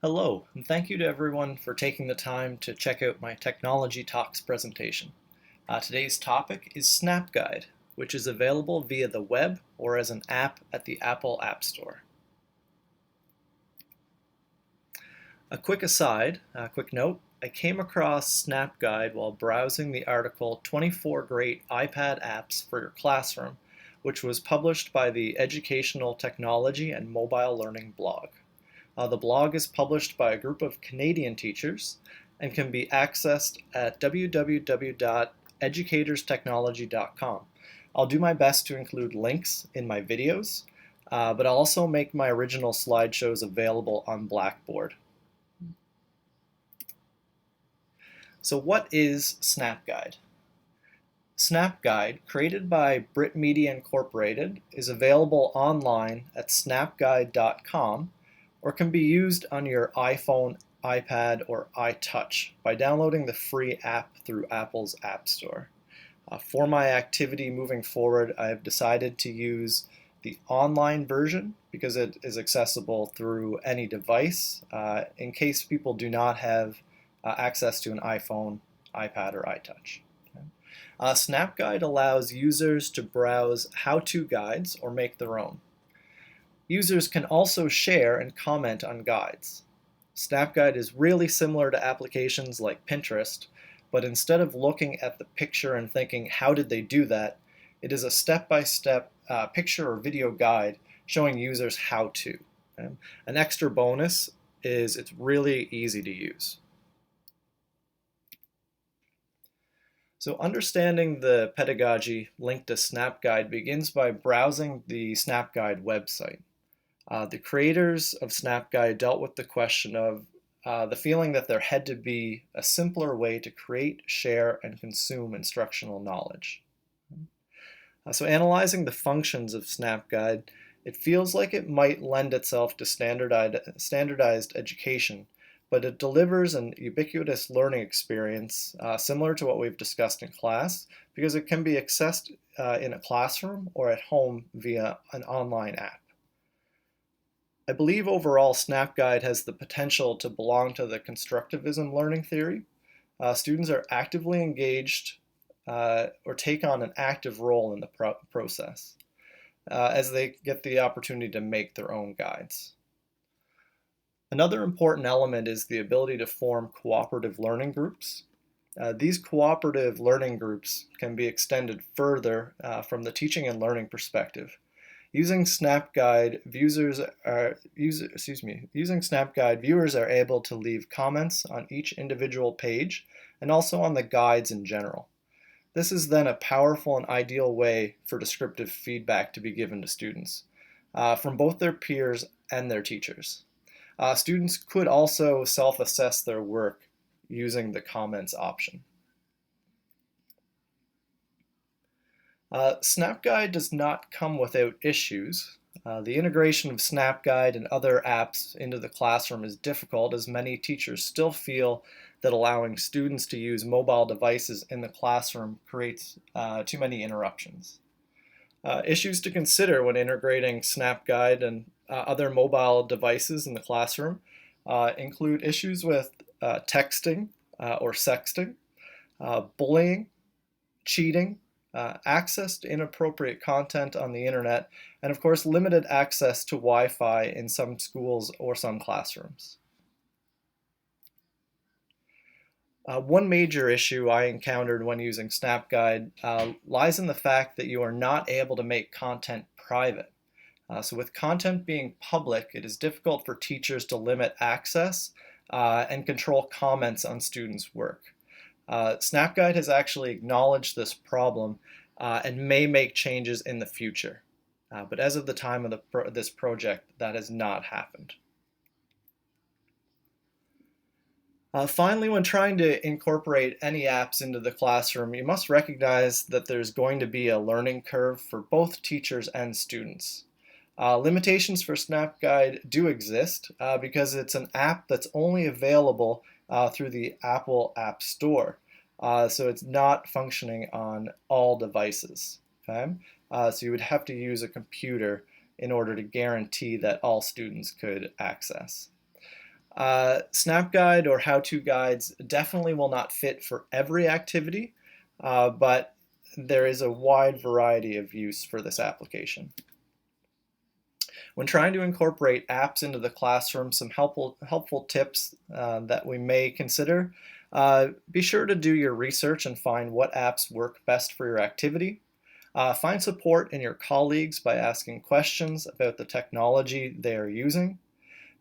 Hello, and thank you to everyone for taking the time to check out my Technology Talks presentation. Today's topic is Snapguide, which is available via the web or as an app at the Apple App Store. A quick aside, a quick note, I came across Snapguide while browsing the article 24 Great iPad Apps for Your Classroom, which was published by the Educational Technology and Mobile Learning blog. The blog is published by a group of Canadian teachers and can be accessed at www.educatorstechnology.com. I'll do my best to include links in my videos, but I'll also make my original slideshows available on Blackboard. So what is Snapguide? Snapguide, created by Brit Media Incorporated, is available online at snapguide.com or can be used on your iPhone, iPad, or iTouch by downloading the free app through Apple's App Store. For my activity moving forward, I have decided to use the online version because it is accessible through any device in case people do not have access to an iPhone, iPad, or iTouch. Snapguide allows users to browse how-to guides or make their own. Users can also share and comment on guides. Snapguide is really similar to applications like Pinterest, but instead of looking at the picture and thinking, how did they do that? It is a step-by-step picture or video guide showing users how to. Okay? An extra bonus is it's really easy to use. So understanding the pedagogy linked to Snapguide begins by browsing the Snapguide website. The creators of Snapguide dealt with the question of the feeling that there had to be a simpler way to create, share, and consume instructional knowledge. So analyzing the functions of Snapguide, it feels like it might lend itself to standardized education, but it delivers an ubiquitous learning experience similar to what we've discussed in class because it can be accessed in a classroom or at home via an online app. I believe overall Snapguide has the potential to belong to the constructivism learning theory. Students are actively engaged or take on an active role in the process as they get the opportunity to make their own guides. Another important element is the ability to form cooperative learning groups. These cooperative learning groups can be extended further from the teaching and learning perspective. Using Snapguide, viewers are able to leave comments on each individual page and also on the guides in general. This is then a powerful and ideal way for descriptive feedback to be given to students from both their peers and their teachers. Students could also self-assess their work using the comments option. Snapguide does not come without issues. The integration of Snapguide and other apps into the classroom is difficult as many teachers still feel that allowing students to use mobile devices in the classroom creates too many interruptions. Issues to consider when integrating Snapguide and other mobile devices in the classroom include issues with texting or sexting, bullying, cheating, access to inappropriate content on the internet, and of course limited access to Wi-Fi in some schools or some classrooms. One major issue I encountered when using Snapguide lies in the fact that you are not able to make content private. So with content being public, it is difficult for teachers to limit access and control comments on students' work. Snapguide has actually acknowledged this problem and may make changes in the future. But as of the time of this project, that has not happened. Finally, when trying to incorporate any apps into the classroom, you must recognize that there's going to be a learning curve for both teachers and students. Limitations for Snapguide do exist because it's an app that's only available through the Apple App Store. So it's not functioning on all devices. Okay? So you would have to use a computer in order to guarantee that all students could access. Snapguide or how-to guides definitely will not fit for every activity, but there is a wide variety of use for this application. When trying to incorporate apps into the classroom, some helpful tips that we may consider. Be sure to do your research and find what apps work best for your activity. Find support in your colleagues by asking questions about the technology they are using.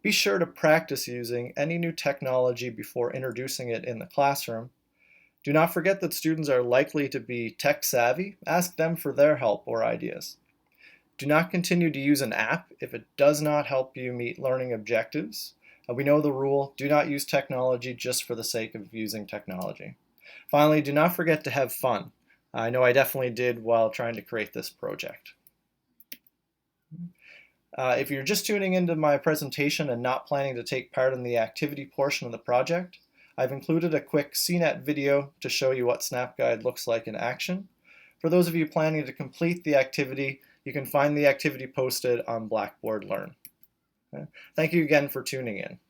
Be sure to practice using any new technology before introducing it in the classroom. Do not forget that students are likely to be tech savvy. Ask them for their help or ideas. Do not continue to use an app if it does not help you meet learning objectives. We know the rule, do not use technology just for the sake of using technology. Finally, do not forget to have fun. I know I definitely did while trying to create this project. If you're just tuning into my presentation and not planning to take part in the activity portion of the project, I've included a quick CNET video to show you what Snapguide looks like in action. For those of you planning to complete the activity, you can find the activity posted on Blackboard Learn. Okay. Thank you again for tuning in.